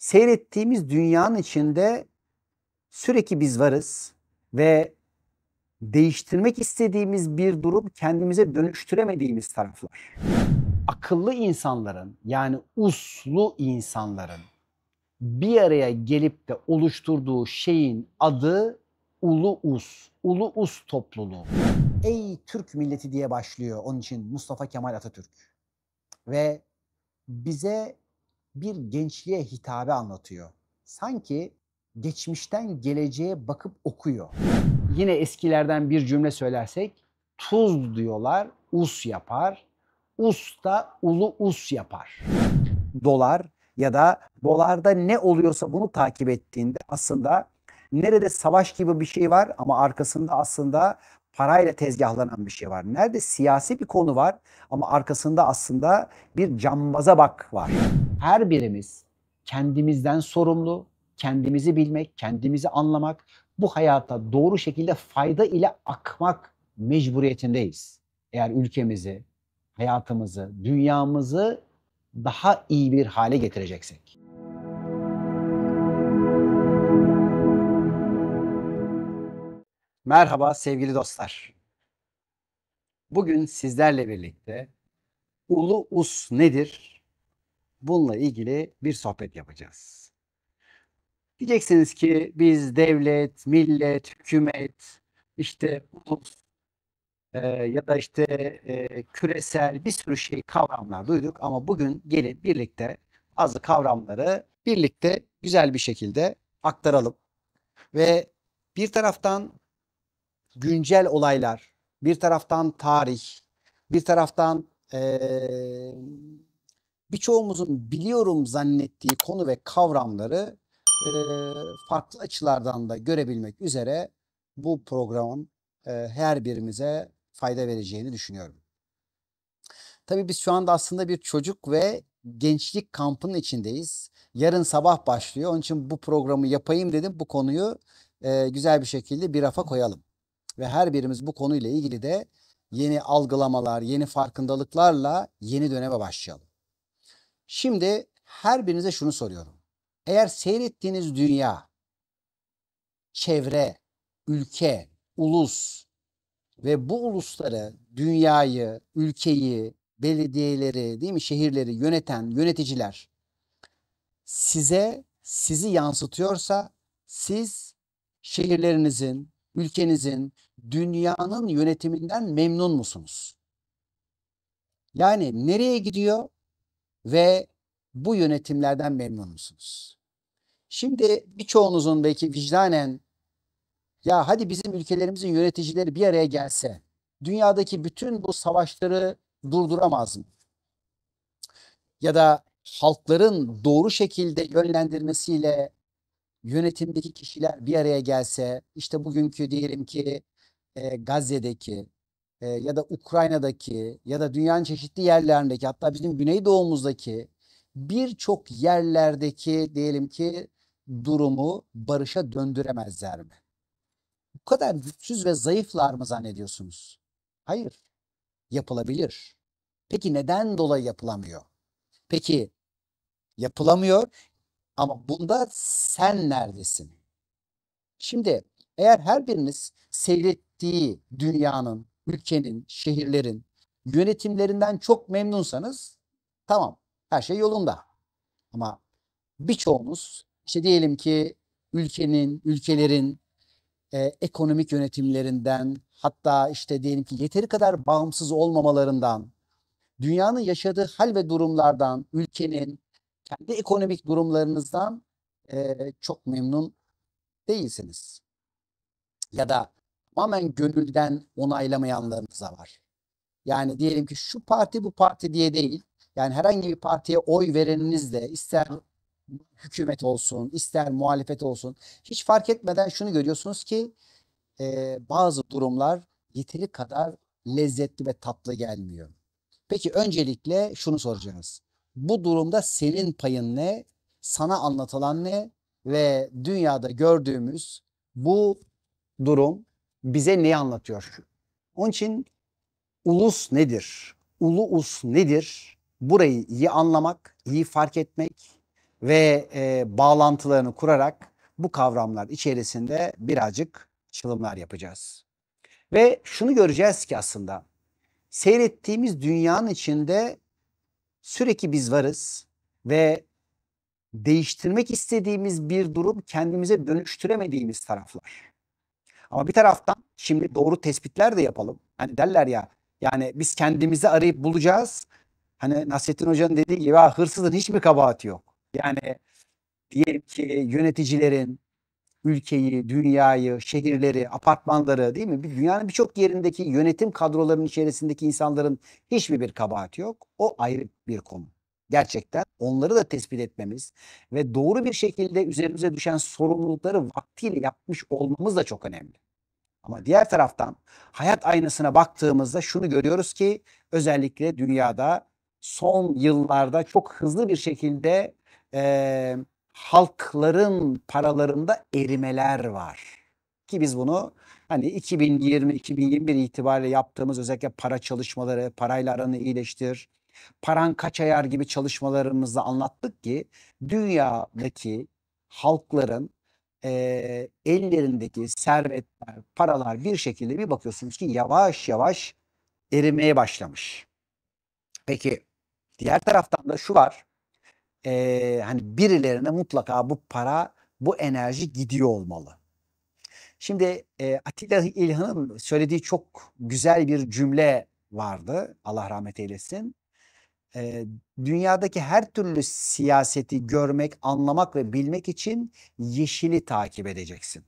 Seyrettiğimiz dünyanın içinde sürekli biz varız ve değiştirmek istediğimiz bir durum kendimize dönüştüremediğimiz taraflar. Akıllı insanların yani uslu insanların bir araya gelip de oluşturduğu şeyin adı Ulu Us, Ulu Us topluluğu. Ey Türk milleti diye başlıyor onun için Mustafa Kemal Atatürk. Ve bize bir gençliğe hitabe anlatıyor. Sanki geçmişten geleceğe bakıp okuyor. Yine eskilerden bir cümle söylersek, tuz diyorlar, us yapar. Us da ulu us yapar. Dolar ya da dolarda ne oluyorsa bunu takip ettiğinde aslında nerede savaş gibi bir şey var ama arkasında aslında parayla tezgahlanan bir şey var. Nerede siyasi bir konu var ama arkasında aslında bir cambaza bak var. Her birimiz kendimizden sorumlu, kendimizi bilmek, kendimizi anlamak, bu hayata doğru şekilde fayda ile akmak mecburiyetindeyiz. Eğer ülkemizi, hayatımızı, dünyamızı daha iyi bir hale getireceksek. Merhaba sevgili dostlar. Bugün sizlerle birlikte Ulu Us nedir? Bununla ilgili bir sohbet yapacağız. Diyeceksiniz ki biz devlet, millet, hükümet, işte ulus ya da işte küresel bir sürü şey kavramlar duyduk ama bugün gelin birlikte bazı kavramları birlikte güzel bir şekilde aktaralım. Ve bir taraftan güncel olaylar, bir taraftan tarih, bir taraftan birçoğumuzun biliyorum zannettiği konu ve kavramları farklı açılardan da görebilmek üzere bu programın her birimize fayda vereceğini düşünüyorum. Tabii biz şu anda aslında bir çocuk ve gençlik kampının içindeyiz. Yarın sabah başlıyor. Onun için bu programı yapayım dedim. Bu konuyu güzel bir şekilde bir rafa koyalım. Ve her birimiz bu konuyla ilgili de yeni algılamalar, yeni farkındalıklarla yeni döneme başlayalım. Şimdi her birinize şunu soruyorum. Eğer seyrettiğiniz dünya, çevre, ülke, ulus ve bu ulusları, dünyayı, ülkeyi, belediyeleri, değil mi, şehirleri yöneten yöneticiler sizi yansıtıyorsa siz şehirlerinizin, ülkenizin, dünyanın yönetiminden memnun musunuz? Yani nereye gidiyor ve bu yönetimlerden memnun musunuz? Şimdi birçoğunuzun belki vicdanen ya hadi bizim ülkelerimizin yöneticileri bir araya gelse dünyadaki bütün bu savaşları durduramaz mı? Ya da halkların doğru şekilde yönlendirmesiyle yönetimdeki kişiler bir araya gelse, işte bugünkü diyelim ki Gazze'deki ya da Ukrayna'daki ya da dünyanın çeşitli yerlerindeki hatta bizim Güneydoğumuzdaki birçok yerlerdeki diyelim ki durumu barışa döndüremezler mi? Bu kadar güçsüz ve zayıflar mı zannediyorsunuz? Hayır, yapılabilir. Peki neden dolayı yapılamıyor? Peki yapılamıyor ama bunda sen neredesin? Şimdi eğer her biriniz seyrettiği dünyanın, ülkenin, şehirlerin yönetimlerinden çok memnunsanız tamam, her şey yolunda. Ama birçoğumuz işte diyelim ki ülkelerin ekonomik yönetimlerinden hatta işte diyelim ki yeteri kadar bağımsız olmamalarından, dünyanın yaşadığı hal ve durumlardan, ülkenin kendi ekonomik durumlarınızdan çok memnun değilsiniz. Ya da tamamen gönülden onaylamayanlarınız da var. Yani diyelim ki şu parti bu parti diye değil. Yani herhangi bir partiye oy vereniniz de ister hükümet olsun, ister muhalefet olsun hiç fark etmeden şunu görüyorsunuz ki bazı durumlar yeteri kadar lezzetli ve tatlı gelmiyor. Peki öncelikle şunu soracağız. Bu durumda senin payın ne? Sana anlatılan ne? Ve dünyada gördüğümüz bu durum bize neyi anlatıyor? Onun için ulus nedir? Ulu us nedir? Burayı iyi anlamak, iyi fark etmek ve bağlantılarını kurarak bu kavramlar içerisinde birazcık açılımlar yapacağız. Ve şunu göreceğiz ki aslında seyrettiğimiz dünyanın içinde sürekli biz varız ve değiştirmek istediğimiz bir durum kendimize dönüştüremediğimiz taraflar. Ama bir taraftan şimdi doğru tespitler de yapalım. Hani derler ya, yani biz kendimizi arayıp bulacağız. Hani Nasrettin Hoca'nın dediği gibi hırsızın hiç mi kabahati yok? Yani diyelim ki yöneticilerin ülkeyi, dünyayı, şehirleri, apartmanları, değil mi? Dünyanın birçok yerindeki yönetim kadrolarının içerisindeki insanların hiçbir bir kabahati yok. O ayrı bir konu. Gerçekten onları da tespit etmemiz ve doğru bir şekilde üzerimize düşen sorumlulukları vaktiyle yapmış olmamız da çok önemli. Ama diğer taraftan hayat aynasına baktığımızda şunu görüyoruz ki özellikle dünyada son yıllarda çok hızlı bir şekilde halkların paralarında erimeler var. Ki biz bunu hani 2020-2021 itibariyle yaptığımız özellikle para çalışmaları, parayla aranı iyileştir, paran kaç ayar gibi çalışmalarımızda anlattık ki dünyadaki halkların ellerindeki servetler, paralar bir şekilde bir bakıyorsunuz ki yavaş yavaş erimeye başlamış. Peki diğer taraftan da şu var. Hani birilerine mutlaka bu para, bu enerji gidiyor olmalı. Şimdi Atilla İlhan'ın söylediği çok güzel bir cümle vardı. Allah rahmet eylesin. Dünyadaki her türlü siyaseti görmek, anlamak ve bilmek için yeşili takip edeceksin.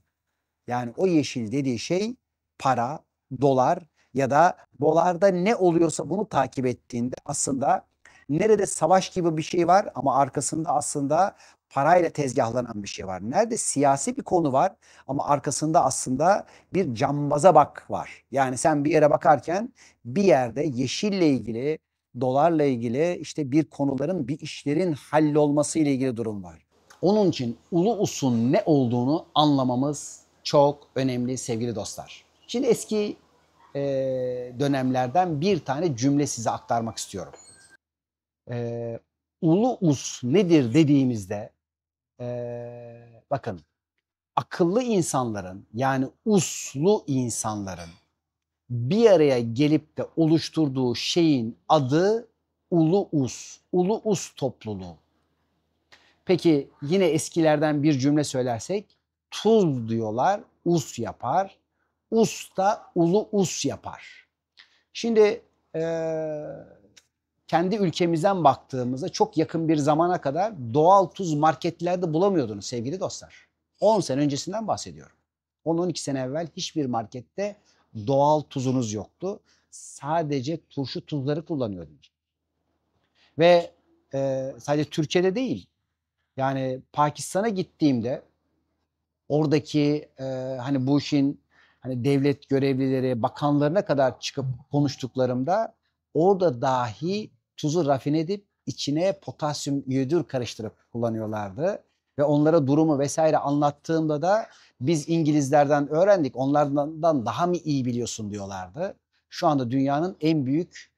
Yani o yeşil dediği şey para, dolar ya da dolarda ne oluyorsa bunu takip ettiğinde aslında nerede savaş gibi bir şey var ama arkasında aslında parayla tezgahlanan bir şey var. Nerede siyasi bir konu var ama arkasında aslında bir cambaza bak var. Yani sen bir yere bakarken bir yerde yeşille ilgili, dolarla ilgili işte bir konuların, bir işlerin hallolması ile ilgili durum var. Onun için ulu usun ne olduğunu anlamamız çok önemli sevgili dostlar. Şimdi eski dönemlerden bir tane cümle size aktarmak istiyorum. Ulu us nedir dediğimizde bakın akıllı insanların yani uslu insanların bir araya gelip de oluşturduğu şeyin adı ulu us, ulu us topluluğu. Peki yine eskilerden bir cümle söylersek tuz diyorlar, us yapar. Us da ulu us yapar. Şimdi kendi ülkemizden baktığımızda çok yakın bir zamana kadar doğal tuz marketlerde bulamıyordunuz sevgili dostlar. 10 sene öncesinden bahsediyorum. 10-12 sene evvel hiçbir markette doğal tuzunuz yoktu. Sadece turşu tuzları kullanıyordunuz. Ve sadece Türkiye'de değil, yani Pakistan'a gittiğimde oradaki hani bu işin hani devlet görevlileri, bakanlarına kadar çıkıp konuştuklarımda orada dahi tuzu rafine edip içine potasyum iyodür karıştırıp kullanıyorlardı. Ve onlara durumu vesaire anlattığımda da biz İngilizlerden öğrendik, onlardan daha mı iyi biliyorsun diyorlardı. Şu anda dünyanın en büyük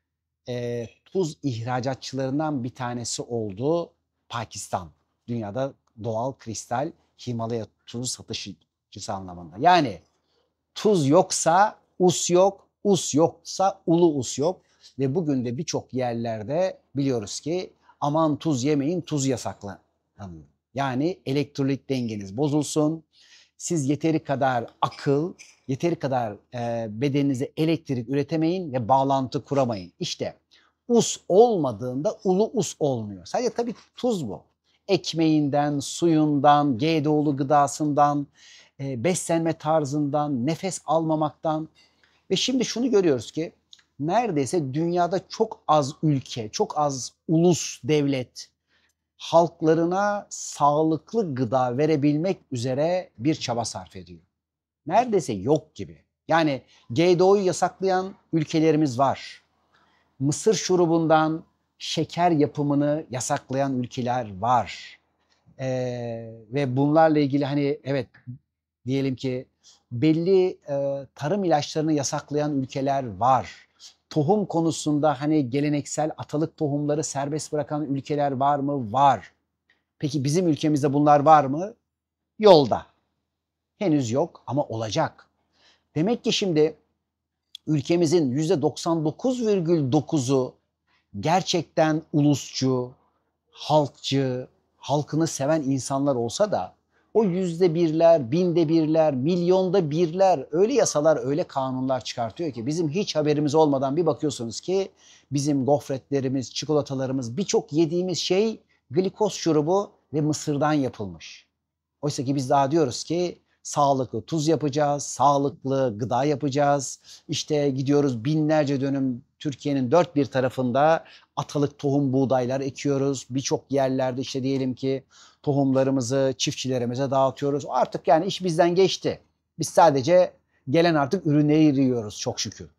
tuz ihracatçılarından bir tanesi oldu Pakistan. Dünyada doğal kristal Himalaya tuzu satışçısı anlamında. Yani tuz yoksa us yok, us yoksa ulu us yok. Ve bugün de birçok yerlerde biliyoruz ki aman tuz yemeyin, tuz yasaklanıyor. Yani elektrolit dengeniz bozulsun. Siz yeteri kadar akıl, yeteri kadar bedeninize elektrik üretemeyin ve bağlantı kuramayın. İşte us olmadığında ulu us olmuyor. Sadece tabii tuz bu. Ekmeğinden, suyundan, GDO'lu gıdasından, beslenme tarzından, nefes almamaktan ve şimdi şunu görüyoruz ki neredeyse dünyada çok az ülke, çok az ulus devlet halklarına sağlıklı gıda verebilmek üzere bir çaba sarf ediyor. Neredeyse yok gibi. Yani GDO'yu yasaklayan ülkelerimiz var. Mısır şurubundan şeker yapımını yasaklayan ülkeler var. Ve bunlarla ilgili hani evet diyelim ki belli tarım ilaçlarını yasaklayan ülkeler var. Tohum konusunda hani geleneksel atalık tohumları serbest bırakan ülkeler var mı? Var. Peki bizim ülkemizde bunlar var mı? Yolda. Henüz yok ama olacak. Demek ki şimdi ülkemizin %99,9'u gerçekten ulusçu, halkçı, halkını seven insanlar olsa da o %1'ler, binde birler, milyonda birler öyle yasalar, öyle kanunlar çıkartıyor ki bizim hiç haberimiz olmadan bir bakıyorsunuz ki bizim gofretlerimiz, çikolatalarımız, birçok yediğimiz şey glikoz şurubu ve mısırdan yapılmış. Oysa ki biz daha diyoruz ki sağlıklı tuz yapacağız, sağlıklı gıda yapacağız. İşte gidiyoruz binlerce dönüm Türkiye'nin dört bir tarafında atalık tohum buğdaylar ekiyoruz. Birçok yerlerde işte diyelim ki tohumlarımızı çiftçilerimize dağıtıyoruz. Artık yani iş bizden geçti. Biz sadece gelen artık ürünleri yiyoruz çok şükür.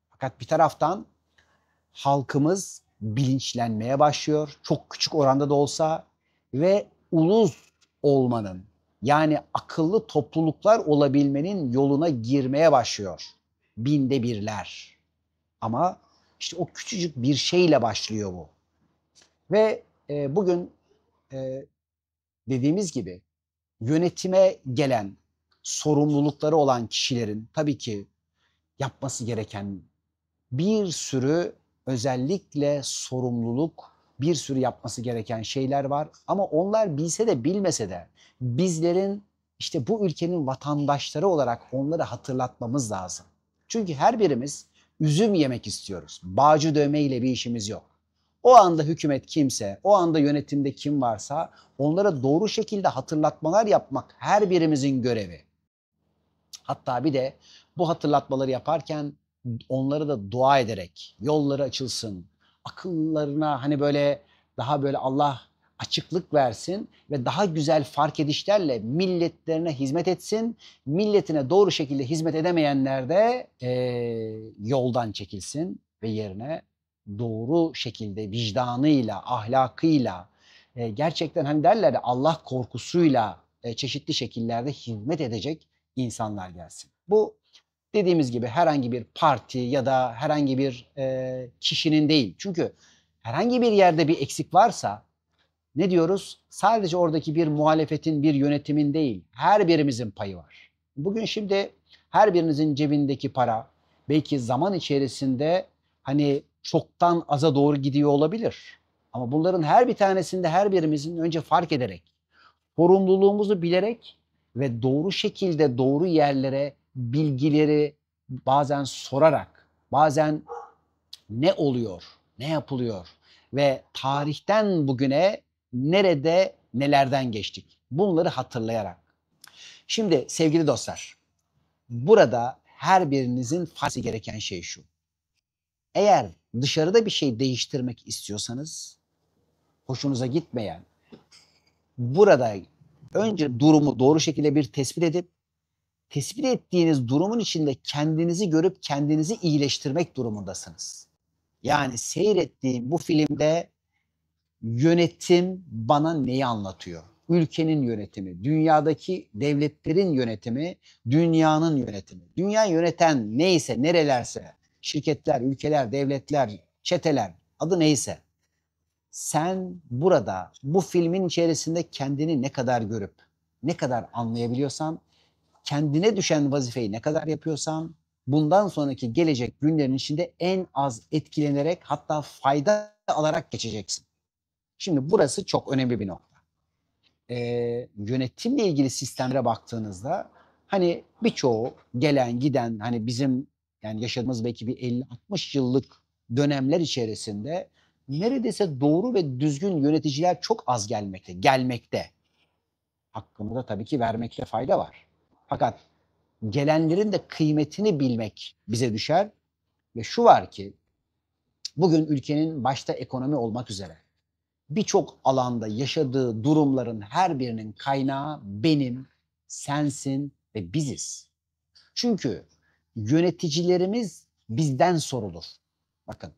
Fakat bir taraftan halkımız bilinçlenmeye başlıyor. Çok küçük oranda da olsa ve ulus olmanın yani akıllı topluluklar olabilmenin yoluna girmeye başlıyor. Binde birler. Ama işte o küçücük bir şeyle başlıyor bu. Ve bugün e, dediğimiz gibi yönetime gelen sorumlulukları olan kişilerin tabii ki yapması gereken bir sürü özellikle sorumluluk, bir sürü yapması gereken şeyler var. Ama onlar bilse de bilmese de bizlerin işte bu ülkenin vatandaşları olarak onları hatırlatmamız lazım. Çünkü her birimiz üzüm yemek istiyoruz. Bağcı dövmeyle bir işimiz yok. O anda hükümet kimse, o anda yönetimde kim varsa onlara doğru şekilde hatırlatmalar yapmak her birimizin görevi. Hatta bir de bu hatırlatmaları yaparken onları da dua ederek yolları açılsın. Akıllarına hani böyle daha böyle Allah açıklık versin ve daha güzel fark edişlerle milletlerine hizmet etsin. Milletine doğru şekilde hizmet edemeyenler de yoldan çekilsin ve yerine doğru şekilde vicdanıyla, ahlakıyla, gerçekten hani derler ya Allah korkusuyla çeşitli şekillerde hizmet edecek insanlar gelsin. Bu dediğimiz gibi herhangi bir parti ya da herhangi bir kişinin değil. Çünkü herhangi bir yerde bir eksik varsa ne diyoruz? Sadece oradaki bir muhalefetin, bir yönetimin değil, her birimizin payı var. Bugün şimdi her birinizin cebindeki para belki zaman içerisinde hani çoktan aza doğru gidiyor olabilir. Ama bunların her bir tanesinde her birimizin önce fark ederek, sorumluluğumuzu bilerek ve doğru şekilde doğru yerlere bilgileri bazen sorarak, bazen ne oluyor, ne yapılıyor ve tarihten bugüne nerede nelerden geçtik. Bunları hatırlayarak. Şimdi sevgili dostlar, burada her birinizin farkı gereken şey şu. Eğer dışarıda bir şey değiştirmek istiyorsanız, hoşunuza gitmeyen, burada önce durumu doğru şekilde bir tespit edip, tespit ettiğiniz durumun içinde kendinizi görüp kendinizi iyileştirmek durumundasınız. Yani seyrettiğim bu filmde yönetim bana neyi anlatıyor? Ülkenin yönetimi, dünyadaki devletlerin yönetimi, dünyanın yönetimi. Dünya yöneten neyse, nerelerse, şirketler, ülkeler, devletler, çeteler, adı neyse. Sen burada bu filmin içerisinde kendini ne kadar görüp, ne kadar anlayabiliyorsan, kendine düşen vazifeyi ne kadar yapıyorsan, bundan sonraki gelecek günlerin içinde en az etkilenerek hatta fayda alarak geçeceksin. Şimdi burası çok önemli bir nokta. Yönetimle ilgili sistemlere baktığınızda hani birçoğu gelen giden hani bizim yani yaşadığımız belki bir 50-60 yıllık dönemler içerisinde neredeyse doğru ve düzgün yöneticiler çok az gelmekte. Gelmekte. Hakkını da tabii ki vermekte fayda var. Fakat gelenlerin de kıymetini bilmek bize düşer ve şu var ki bugün ülkenin başta ekonomi olmak üzere birçok alanda yaşadığı durumların her birinin kaynağı benim, sensin ve biziz. Çünkü yöneticilerimiz bizden sorulur. Bakın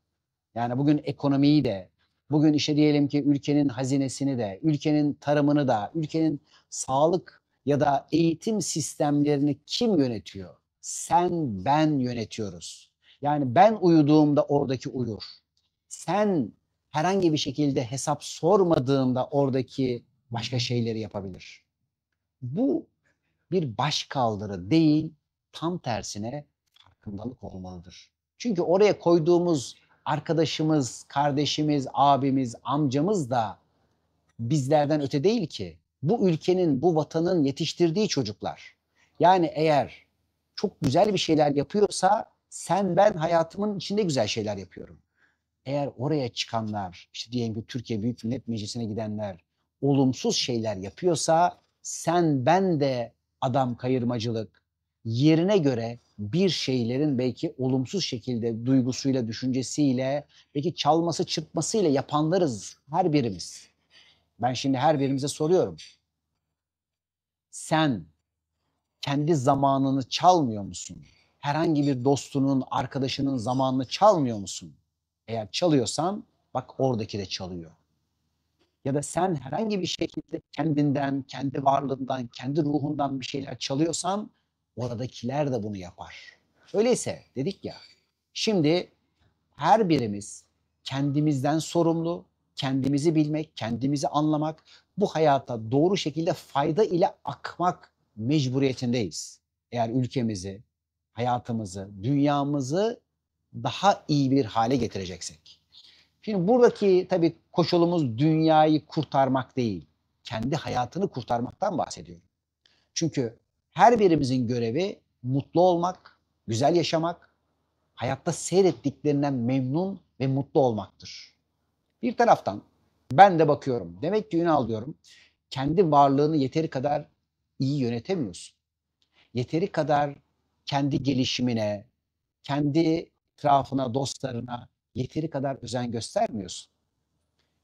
yani bugün ekonomiyi de, bugün işte diyelim ki ülkenin hazinesini de, ülkenin tarımını da, ülkenin sağlık ya da eğitim sistemlerini kim yönetiyor? Sen, ben yönetiyoruz. Yani ben uyuduğumda oradaki uyur. Sen herhangi bir şekilde hesap sormadığında oradaki başka şeyleri yapabilir. Bu bir başkaldırı değil, tam tersine farkındalık olmalıdır. Çünkü oraya koyduğumuz arkadaşımız, kardeşimiz, abimiz, amcamız da bizlerden öte değil ki. Bu ülkenin, bu vatanın yetiştirdiği çocuklar. Yani eğer çok güzel bir şeyler yapıyorsa sen ben hayatımın içinde güzel şeyler yapıyorum. Eğer oraya çıkanlar, işte diyelim ki Türkiye Büyük Millet Meclisi'ne gidenler olumsuz şeyler yapıyorsa sen ben de adam kayırmacılık, yerine göre bir şeylerin belki olumsuz şekilde duygusuyla, düşüncesiyle, belki çalması, çırpmasıyla yapanlarız her birimiz. Ben şimdi her birimize soruyorum. Sen kendi zamanını çalmıyor musun? Herhangi bir dostunun, arkadaşının zamanını çalmıyor musun? Eğer çalıyorsan bak oradaki de çalıyor. Ya da sen herhangi bir şekilde kendinden, kendi varlığından, kendi ruhundan bir şeyler çalıyorsan oradakiler de bunu yapar. Öyleyse dedik ya, şimdi her birimiz kendimizden sorumlu, kendimizi bilmek, kendimizi anlamak, bu hayata doğru şekilde fayda ile akmak mecburiyetindeyiz. Eğer ülkemizi, hayatımızı, dünyamızı daha iyi bir hale getireceksek. Şimdi buradaki tabii koşulumuz dünyayı kurtarmak değil, kendi hayatını kurtarmaktan bahsediyorum. Çünkü her birimizin görevi mutlu olmak, güzel yaşamak, hayatta seyrettiklerinden memnun ve mutlu olmaktır. Bir taraftan ben de bakıyorum. Demek ki Ünal diyorum, kendi varlığını yeteri kadar iyi yönetemiyorsun. Yeteri kadar kendi gelişimine, kendi etrafına, dostlarına yeteri kadar özen göstermiyorsun.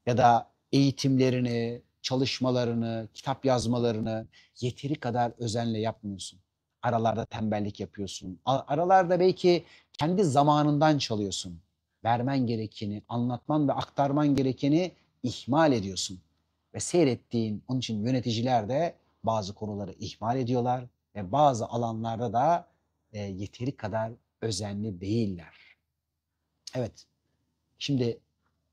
Ya da eğitimlerini, çalışmalarını, kitap yazmalarını yeteri kadar özenle yapmıyorsun. Aralarda tembellik yapıyorsun. Aralarda belki kendi zamanından çalıyorsun. Vermen gerekeni, anlatman ve aktarman gerekeni ihmal ediyorsun. Ve seyrettiğin, onun için yöneticiler de bazı konuları ihmal ediyorlar ve bazı alanlarda da yeteri kadar özenli değiller. Evet, şimdi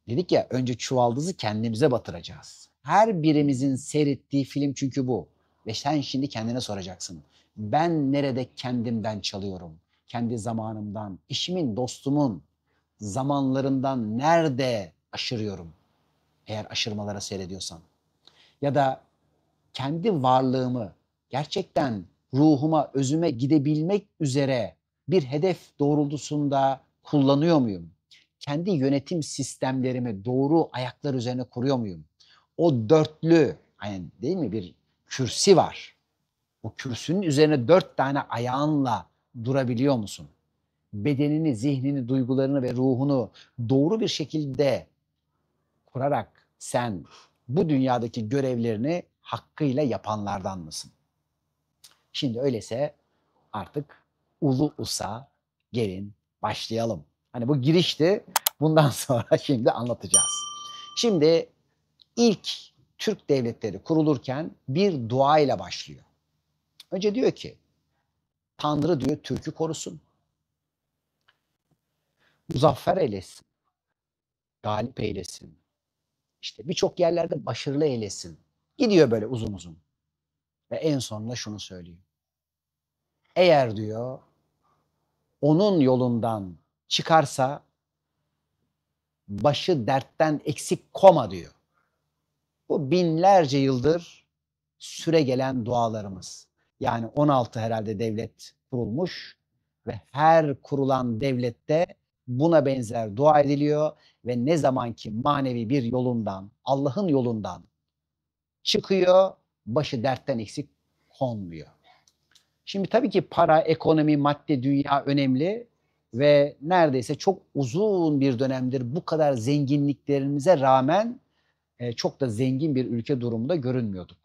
dedik ya önce çuvaldızı kendimize batıracağız. Her birimizin seyrettiği film çünkü bu. Ve sen şimdi kendine soracaksın. Ben nerede kendimden çalıyorum? Kendi zamanımdan, eşimin, dostumun zamanlarından nerede aşırıyorum? Eğer aşırmalara seyrediyorsan. Ya da kendi varlığımı gerçekten ruhuma, özüme gidebilmek üzere bir hedef doğrultusunda kullanıyor muyum? Kendi yönetim sistemlerimi doğru ayaklar üzerine kuruyor muyum? O dörtlü, yani değil mi, bir kürsi var. O kürsünün üzerine 4 tane ayağınla durabiliyor musun? Bedenini, zihnini, duygularını ve ruhunu doğru bir şekilde kurarak sen bu dünyadaki görevlerini hakkıyla yapanlardan mısın? Şimdi öyleyse artık ulu usa gelin başlayalım. Hani bu girişti. Bundan sonra şimdi anlatacağız. Şimdi ilk Türk devletleri kurulurken bir dua ile başlıyor. Önce diyor ki Tanrı diyor Türk'ü korusun, muzaffer eylesin, galip eylesin. İşte birçok yerlerde başarılı eylesin. Gidiyor böyle uzun uzun. Ve en sonunda şunu söylüyor. Eğer diyor onun yolundan çıkarsa başı dertten eksik koma diyor. Bu binlerce yıldır süre gelen dualarımız. Yani 16 herhalde devlet kurulmuş ve her kurulan devlette buna benzer dua ediliyor ve ne zaman ki manevi bir yolundan, Allah'ın yolundan çıkıyor, başı dertten eksik konmuyor. Şimdi tabii ki para, ekonomi, madde, dünya önemli ve neredeyse çok uzun bir dönemdir bu kadar zenginliklerimize rağmen çok da zengin bir ülke durumunda görünmüyorduk.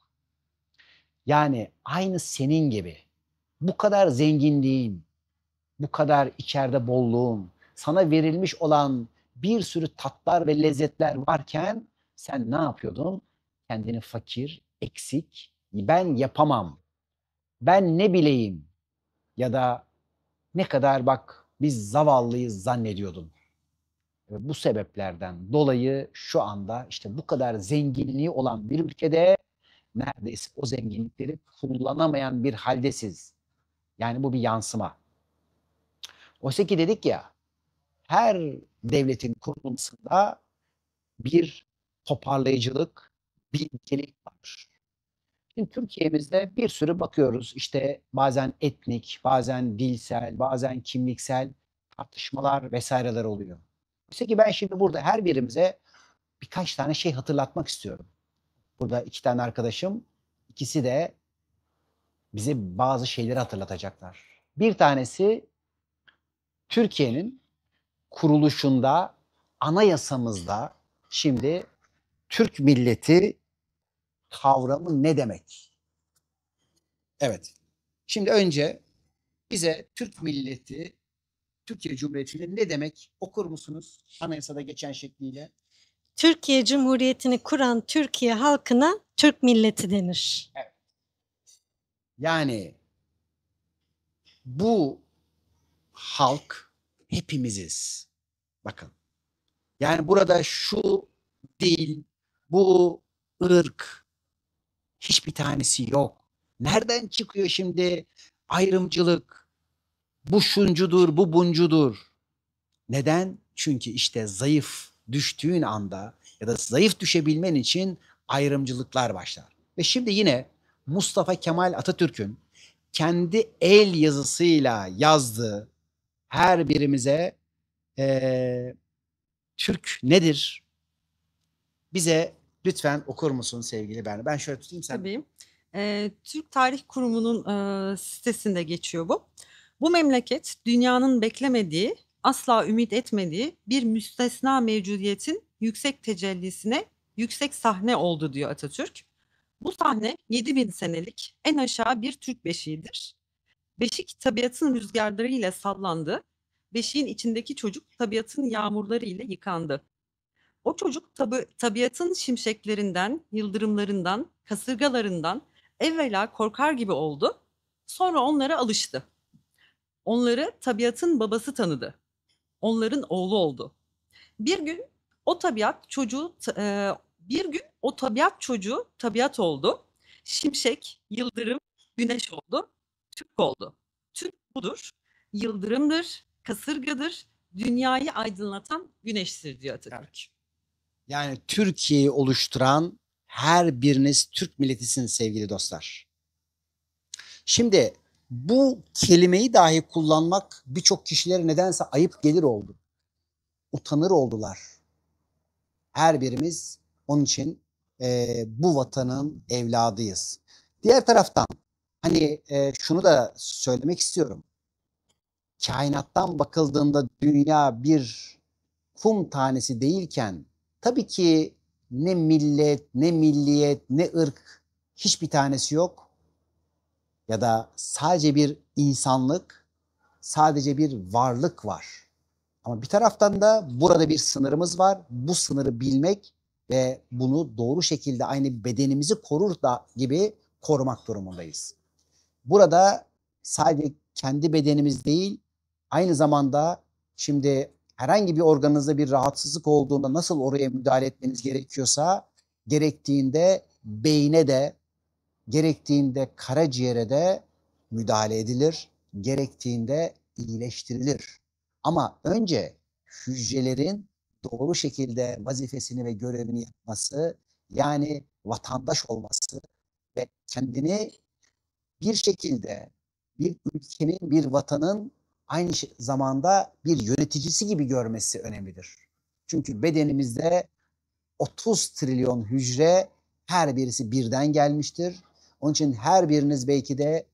Yani aynı senin gibi bu kadar zenginliğin, bu kadar içeride bolluğun, sana verilmiş olan bir sürü tatlar ve lezzetler varken sen ne yapıyordun? Kendini fakir, eksik, ben yapamam, ben ne bileyim ya da ne kadar bak biz zavallıyız zannediyordun. Ve bu sebeplerden dolayı şu anda işte bu kadar zenginliği olan bir ülkede neredeyse o zenginlikleri kullanamayan bir haldesiz. Yani bu bir yansıma. Oysa ki dedik ya, her devletin kurulmasında bir toparlayıcılık, bir incelik var. Şimdi Türkiye'mizde bir sürü bakıyoruz işte bazen etnik, bazen dilsel, bazen kimliksel tartışmalar vesaireler oluyor. Oysa ki ben şimdi burada her birimize birkaç tane şey hatırlatmak istiyorum. Burada iki tane arkadaşım, ikisi de bize bazı şeyleri hatırlatacaklar. Bir tanesi Türkiye'nin kuruluşunda, anayasamızda şimdi Türk milleti kavramı ne demek? Evet. Şimdi önce bize Türk milleti, Türkiye Cumhuriyeti'nde ne demek okur musunuz? Anayasada geçen şekliyle. Türkiye Cumhuriyeti'ni kuran Türkiye halkına Türk milleti denir. Evet. Yani bu halk hepimiziz. Bakın. Yani burada şu dil, bu ırk hiçbir tanesi yok. Nereden çıkıyor şimdi ayrımcılık? Bu şuncudur, bu buncudur. Neden? Çünkü işte zayıf düştüğün anda ya da zayıf düşebilmen için ayrımcılıklar başlar. Ve şimdi yine Mustafa Kemal Atatürk'ün kendi el yazısıyla yazdığı her birimize Türk nedir? Bize lütfen okur musun sevgili Berna? Ben şöyle tutayım sen. Tabii. Türk Tarih Kurumu'nun sitesinde geçiyor bu. Bu memleket dünyanın beklemediği, asla ümit etmediği bir müstesna mevcudiyetin yüksek tecellisine yüksek sahne oldu diyor Atatürk. Bu sahne 7000 senelik en aşağı bir Türk beşiğidir. Beşik tabiatın rüzgarları ile sallandı. Beşiğin içindeki çocuk tabiatın yağmurları ile yıkandı. O çocuk tabiatın şimşeklerinden, yıldırımlarından, kasırgalarından evvela korkar gibi oldu. Sonra onlara alıştı. Onları tabiatın babası tanıdı. Onların oğlu oldu. Bir gün o tabiat çocuğu tabiat oldu. Şimşek, yıldırım, güneş oldu. Türk oldu. Türk budur. Yıldırımdır, kasırgadır, dünyayı aydınlatan güneştir diyor Atatürk. Yani Türkiye'yi oluşturan her biriniz Türk milletisiniz sevgili dostlar. Şimdi bu kelimeyi dahi kullanmak birçok kişilere nedense ayıp gelir oldu. Utanır oldular. Her birimiz onun için bu vatanın evladıyız. Diğer taraftan hani şunu da söylemek istiyorum. Kainattan bakıldığında dünya bir kum tanesi değilken tabii ki ne millet, ne milliyet, ne ırk hiçbir tanesi yok. Ya da sadece bir insanlık, sadece bir varlık var. Ama bir taraftan da burada bir sınırımız var. Bu sınırı bilmek ve bunu doğru şekilde aynı bedenimizi korur da gibi korumak durumundayız. Burada sadece kendi bedenimiz değil, aynı zamanda şimdi herhangi bir organınızda bir rahatsızlık olduğunda nasıl oraya müdahale etmeniz gerekiyorsa, gerektiğinde beyne de, gerektiğinde karaciğere de müdahale edilir, gerektiğinde iyileştirilir. Ama önce hücrelerin doğru şekilde vazifesini ve görevini yapması, yani vatandaş olması ve kendini bir şekilde bir ülkenin, bir vatanın aynı zamanda bir yöneticisi gibi görmesi önemlidir. Çünkü bedenimizde 30 trilyon hücre, her birisi birden gelmiştir. Onun için her biriniz belki de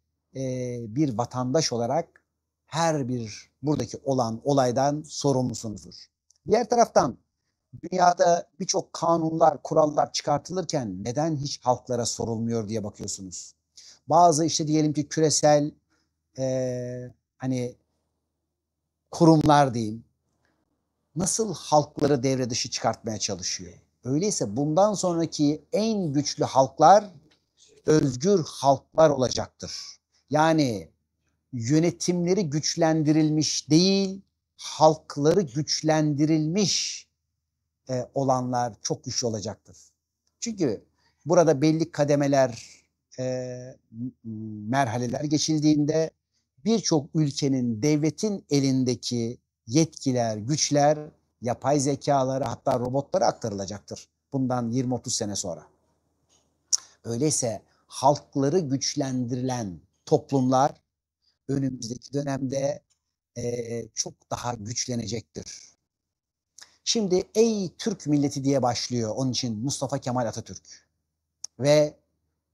bir vatandaş olarak her bir buradaki olan olaydan sorumlusunuzdur. Diğer taraftan dünyada birçok kanunlar, kurallar çıkartılırken neden hiç halklara sorulmuyor diye bakıyorsunuz. Bazı işte diyelim ki küresel hani kurumlar diyeyim nasıl halkları devre dışı çıkartmaya çalışıyor. Öyleyse bundan sonraki en güçlü halklar özgür halklar olacaktır. Yani yönetimleri güçlendirilmiş değil, halkları güçlendirilmiş olanlar çok güçlü olacaktır. Çünkü burada belli kademeler, merhaleler geçildiğinde birçok ülkenin, devletin elindeki yetkiler, güçler yapay zekalara, hatta robotlara aktarılacaktır bundan 20-30 sene sonra. Öyleyse halkları güçlendirilen toplumlar önümüzdeki dönemde çok daha güçlenecektir. Şimdi ey Türk milleti diye başlıyor onun için Mustafa Kemal Atatürk ve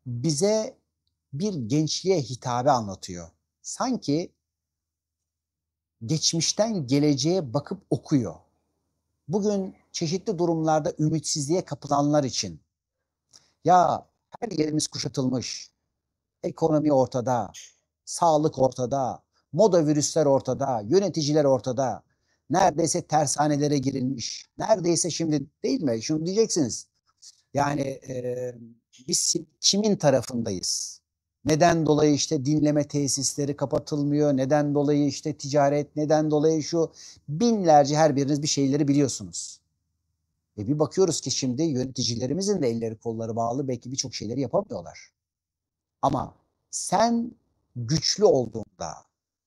bize bir gençliğe hitabe anlatıyor. Sanki geçmişten geleceğe bakıp okuyor. Bugün çeşitli durumlarda ümitsizliğe kapılanlar için ya her yerimiz kuşatılmış, ekonomi ortada, sağlık ortada, moda virüsler ortada, yöneticiler ortada. Neredeyse tersanelere girilmiş. Neredeyse şimdi değil mi? Şunu diyeceksiniz. Yani biz kimin tarafındayız? Neden dolayı işte dinleme tesisleri kapatılmıyor? Neden dolayı işte ticaret? Neden dolayı şu? Binlerce her biriniz bir şeyleri biliyorsunuz. Ve bir bakıyoruz ki şimdi yöneticilerimizin de elleri kolları bağlı. Belki birçok şeyleri yapamıyorlar. Ama sen güçlü olduğunda,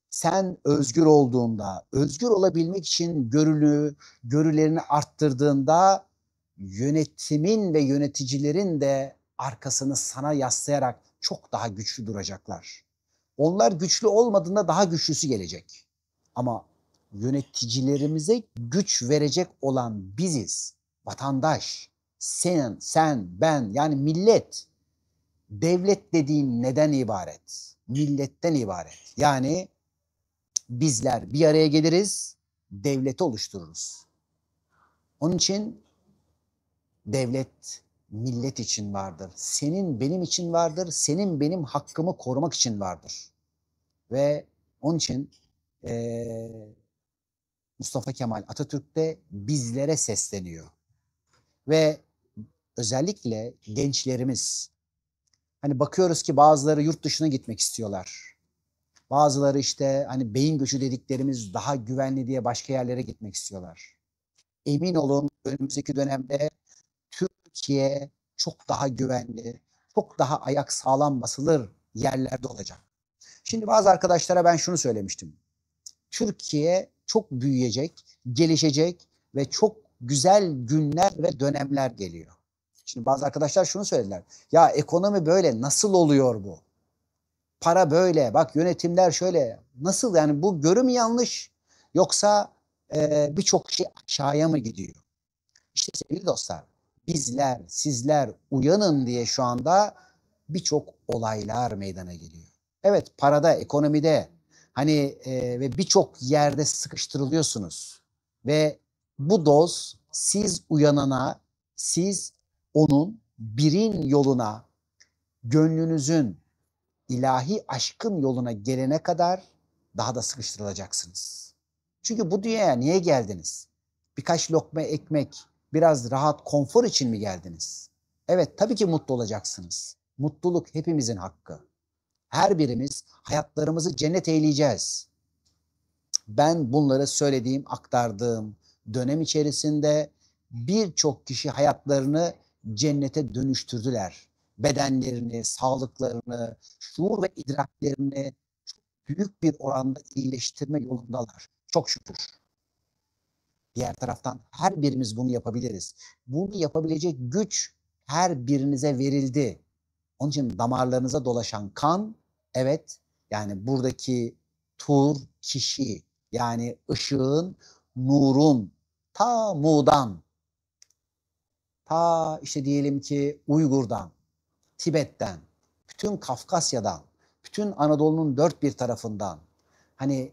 sen özgür olduğunda, özgür olabilmek için görülerini arttırdığında yönetimin ve yöneticilerin de arkasını sana yaslayarak çok daha güçlü duracaklar. Onlar güçlü olmadığında daha güçlüsü gelecek. Ama yöneticilerimize güç verecek olan biziz. Vatandaş, sen, ben, yani millet. Devlet dediğin neden ibaret? Milletten ibaret. Yani bizler bir araya geliriz, devleti oluştururuz. Onun için devlet millet için vardır. Senin benim için vardır. Senin benim hakkımı korumak için vardır. Ve onun için Mustafa Kemal Atatürk de bizlere sesleniyor. Ve özellikle gençlerimiz, hani bakıyoruz ki bazıları yurt dışına gitmek istiyorlar. Bazıları işte hani beyin göçü dediklerimiz daha güvenli diye başka yerlere gitmek istiyorlar. Emin olun önümüzdeki dönemde Türkiye çok daha güvenli, çok daha ayak sağlam basılır yerlerde olacak. Şimdi bazı arkadaşlara ben şunu söylemiştim. Türkiye çok büyüyecek, gelişecek ve çok güzel günler ve dönemler geliyor. Şimdi bazı arkadaşlar şunu söylediler. Ya ekonomi böyle, nasıl oluyor bu? Para böyle, bak yönetimler şöyle. Nasıl yani, bu görü mü yanlış? Yoksa birçok şey aşağıya mı gidiyor? İşte sevgili dostlar, bizler, sizler uyanın diye şu anda birçok olaylar meydana geliyor. Evet, parada, ekonomide hani ve birçok yerde sıkıştırılıyorsunuz. Ve bu doz siz uyanana, siz onun birin yoluna, gönlünüzün ilahi aşkın yoluna gelene kadar daha da sıkıştırılacaksınız. Çünkü bu dünyaya niye geldiniz? Birkaç lokma ekmek, biraz rahat, konfor için mi geldiniz? Evet, tabii ki mutlu olacaksınız. Mutluluk hepimizin hakkı. Her birimiz hayatlarımızı cennet eyleyeceğiz. Ben bunları söylediğim, aktardığım dönem içerisinde birçok kişi hayatlarını cennete dönüştürdüler. Bedenlerini, sağlıklarını, şuur ve idraklerini çok büyük bir oranda iyileştirme yolundalar. Çok şükür. Diğer taraftan her birimiz bunu yapabiliriz. Bunu yapabilecek güç her birinize verildi. Onun için damarlarınıza dolaşan kan, evet, yani buradaki tur, kişi, yani ışığın, nurun, ta Mu'dan, ta işte diyelim ki Uygur'dan, Tibet'ten, bütün Kafkasya'dan, bütün Anadolu'nun dört bir tarafından, hani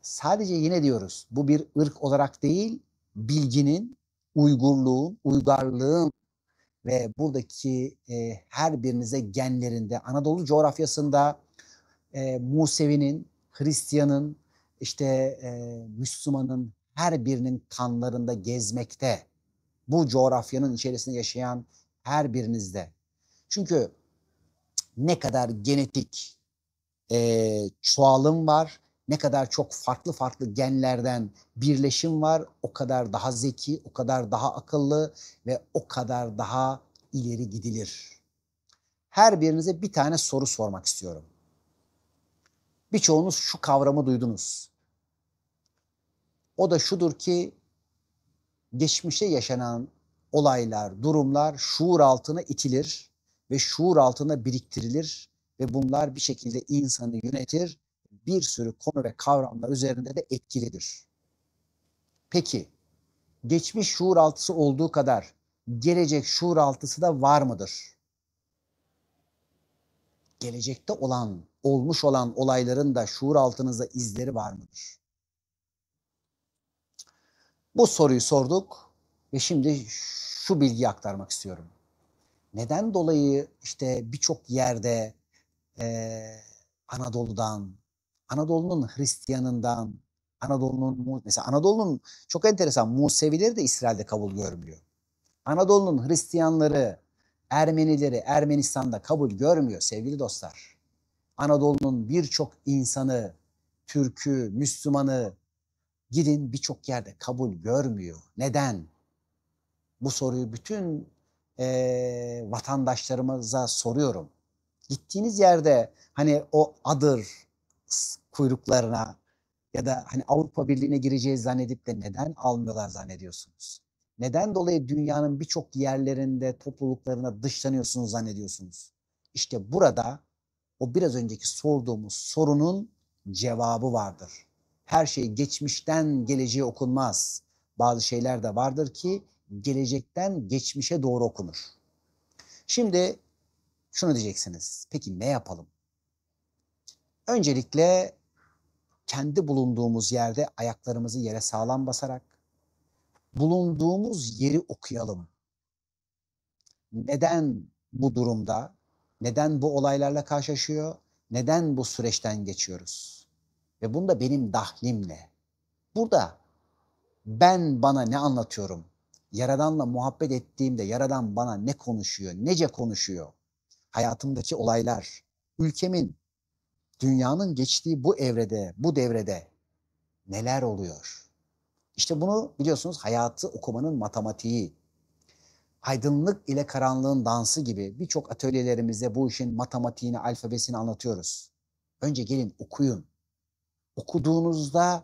sadece yine diyoruz, bu bir ırk olarak değil, bilginin, Uygurluğun, uygarlığın ve buradaki her birinize genlerinde, Anadolu coğrafyasında Musevi'nin, Hristiyan'ın, işte Müslüman'ın her birinin kanlarında gezmekte. Bu coğrafyanın içerisinde yaşayan her birinizde. Çünkü ne kadar genetik çoğalım var, ne kadar çok farklı farklı genlerden birleşim var, o kadar daha zeki, o kadar daha akıllı ve o kadar daha ileri gidilir. Her birinize bir tane soru sormak istiyorum. Birçoğunuz şu kavramı duydunuz. O da şudur ki geçmişte yaşanan olaylar, durumlar şuur altına itilir ve şuur altına biriktirilir ve bunlar bir şekilde insanı yönetir, bir sürü konu ve kavramlar üzerinde de etkilidir. Peki, geçmiş şuur altısı olduğu kadar gelecek şuur altısı da var mıdır? Gelecekte olan, olmuş olan olayların da şuur altınızda izleri var mıdır? Bu soruyu sorduk ve şimdi şu bilgiyi aktarmak istiyorum. Neden dolayı işte birçok yerde Anadolu'dan, Anadolu'nun Hristiyanından, mesela Anadolu'nun çok enteresan Musevileri de İsrail'de kabul görmüyor. Anadolu'nun Hristiyanları, Ermenileri Ermenistan'da kabul görmüyor sevgili dostlar. Anadolu'nun birçok insanı, Türk'ü, Müslümanı gidin birçok yerde kabul görmüyor. Neden? Bu soruyu bütün vatandaşlarımıza soruyorum. Gittiğiniz yerde hani o adır kuyruklarına ya da hani Avrupa Birliği'ne gireceğiz zannedip de neden almıyorlar zannediyorsunuz? Neden dolayı dünyanın birçok yerlerinde, topluluklarına dışlanıyorsunuz zannediyorsunuz? İşte burada o biraz önceki sorduğumuz sorunun cevabı vardır. Her şey geçmişten geleceğe okunmaz. Bazı şeyler de vardır ki gelecekten geçmişe doğru okunur. Şimdi şunu diyeceksiniz. Peki ne yapalım? Öncelikle kendi bulunduğumuz yerde ayaklarımızı yere sağlam basarak bulunduğumuz yeri okuyalım. Neden bu durumda? Neden bu olaylarla karşılaşıyor? Neden bu süreçten geçiyoruz? Ve bunda benim dahlim ne? Burada ben bana ne anlatıyorum? Yaradan'la muhabbet ettiğimde Yaradan bana ne konuşuyor? Nece konuşuyor? Hayatımdaki olaylar, ülkemin, dünyanın geçtiği bu evrede, bu devrede neler oluyor? İşte bunu biliyorsunuz hayatı okumanın matematiği, aydınlık ile karanlığın dansı gibi birçok atölyelerimizde bu işin matematiğini, alfabesini anlatıyoruz. Önce gelin okuyun. Okuduğunuzda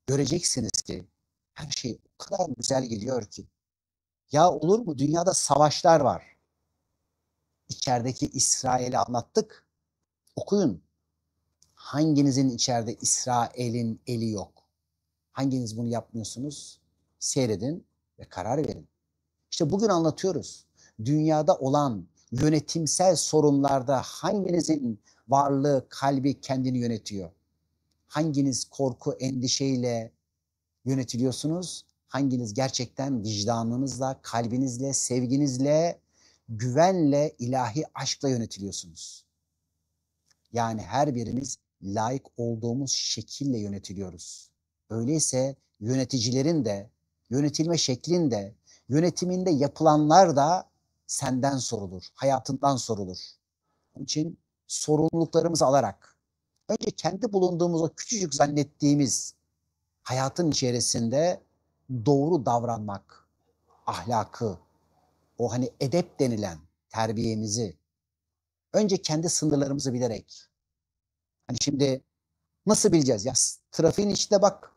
göreceksiniz ki her şey o kadar güzel geliyor ki. Ya olur mu? Dünyada savaşlar var. İçerideki İsrail'i anlattık. Okuyun. Hanginizin içeride İsrail'in eli yok? Hanginiz bunu yapmıyorsunuz? Seyredin ve karar verin. İşte bugün anlatıyoruz. Dünyada olan yönetimsel sorunlarda hanginizin varlığı, kalbi kendini yönetiyor? Hanginiz korku, endişeyle yönetiliyorsunuz? Hanginiz gerçekten vicdanınızla, kalbinizle, sevginizle, güvenle, ilahi aşkla yönetiliyorsunuz? Yani her birimiz layık olduğumuz şekilde yönetiliyoruz. Öyleyse yöneticilerin de, yönetilme şeklin de, yönetiminde yapılanlar da senden sorulur, hayatından sorulur. Onun için sorumluluklarımızı alarak, önce kendi bulunduğumuz o küçücük zannettiğimiz hayatın içerisinde doğru davranmak, ahlakı, o hani edep denilen terbiyemizi, önce kendi sınırlarımızı bilerek, hani şimdi nasıl bileceğiz? Ya trafiğin içinde bak,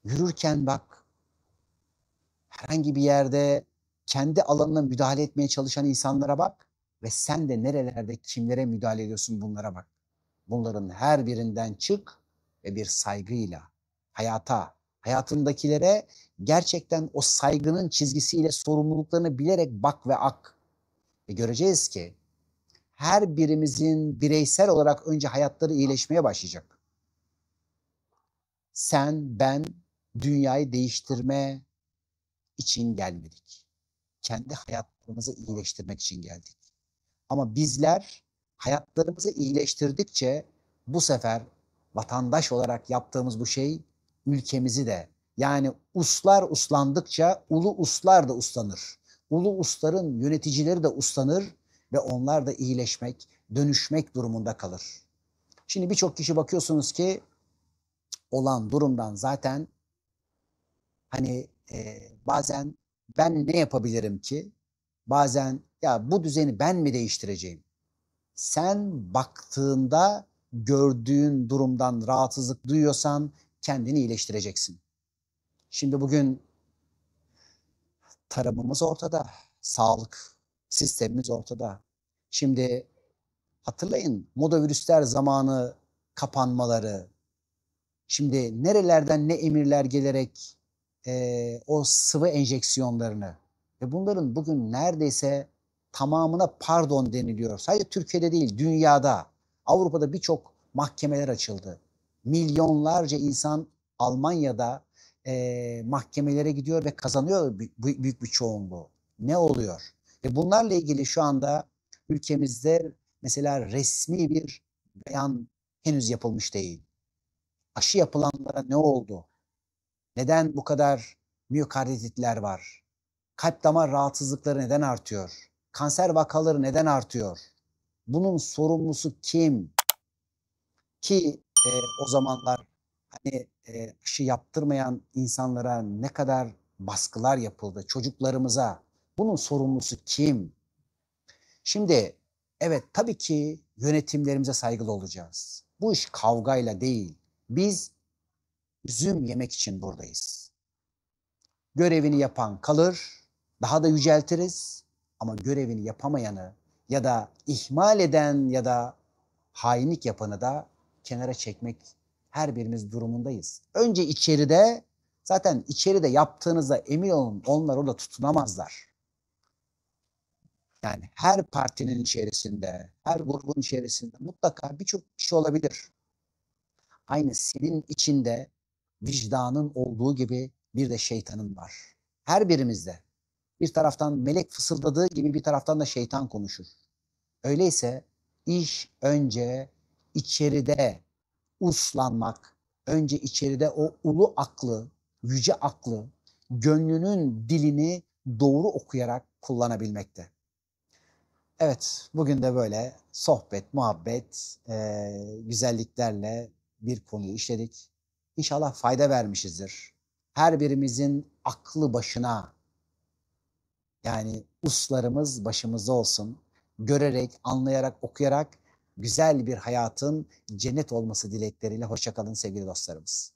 yürürken bak, herhangi bir yerde kendi alanına müdahale etmeye çalışan insanlara bak ve sen de nerelerde kimlere müdahale ediyorsun bunlara bak. Bunların her birinden çık ve bir saygıyla hayata, hayatındakilere gerçekten o saygının çizgisiyle sorumluluklarını bilerek bak ve ak. Ve göreceğiz ki her birimizin bireysel olarak önce hayatları iyileşmeye başlayacak. Sen, ben dünyayı değiştirme için gelmedik. Kendi hayatlarımızı iyileştirmek için geldik. Ama bizler hayatlarımızı iyileştirdikçe bu sefer vatandaş olarak yaptığımız bu şey ülkemizi de, yani uslar uslandıkça ulu uslar da uslanır. Ulu usların yöneticileri de uslanır ve onlar da iyileşmek, dönüşmek durumunda kalır. Şimdi birçok kişi bakıyorsunuz ki olan durumdan zaten hani bazen ben ne yapabilirim ki? bazen ya bu düzeni ben mi değiştireceğim? Sen baktığında gördüğün durumdan rahatsızlık duyuyorsan kendini iyileştireceksin. Şimdi bugün tarımımız ortada, sağlık sistemimiz ortada. Şimdi hatırlayın moda virüsler zamanı kapanmaları, şimdi nerelerden ne emirler gelerek o sıvı enjeksiyonlarını ve bunların bugün neredeyse tamamına pardon deniliyor. Sadece Türkiye'de değil, dünyada, Avrupa'da birçok mahkemeler açıldı. Milyonlarca insan Almanya'da mahkemelere gidiyor ve kazanıyor büyük bir çoğunluğu. Ne oluyor? Ve bunlarla ilgili şu anda ülkemizde mesela resmi bir beyan henüz yapılmış değil. Aşı yapılanlara ne oldu? Neden bu kadar miyokarditler var? Kalp damar rahatsızlıkları neden artıyor? Kanser vakaları neden artıyor? Bunun sorumlusu kim? Ki o zamanlar hani aşı yaptırmayan insanlara ne kadar baskılar yapıldı çocuklarımıza. Bunun sorumlusu kim? Şimdi evet tabii ki yönetimlerimize saygılı olacağız. Bu iş kavgayla değil. Biz üzüm yemek için buradayız. Görevini yapan kalır, daha da yüceltiriz ama görevini yapamayanı ya da ihmal eden ya da hainlik yapanı da kenara çekmek her birimiz durumundayız. Önce içeride, zaten içeride yaptığınızda emin olun onlar orada tutunamazlar. Yani her partinin içerisinde, her grubun içerisinde mutlaka birçok kişi olabilir. Aynı senin içinde vicdanın olduğu gibi bir de şeytanın var. Her birimizde. Bir taraftan melek fısıldadığı gibi bir taraftan da şeytan konuşur. Öyleyse iş önce içeride uslanmak, önce içeride o ulu aklı, yüce aklı, gönlünün dilini doğru okuyarak kullanabilmekte. Evet, bugün de böyle sohbet, muhabbet, güzelliklerle bir konuyu işledik. İnşallah fayda vermişizdir. Her birimizin aklı başına, yani uslarımız başımızda olsun. Görerek, anlayarak, okuyarak güzel bir hayatın cennet olması dilekleriyle. Hoşça kalın sevgili dostlarımız.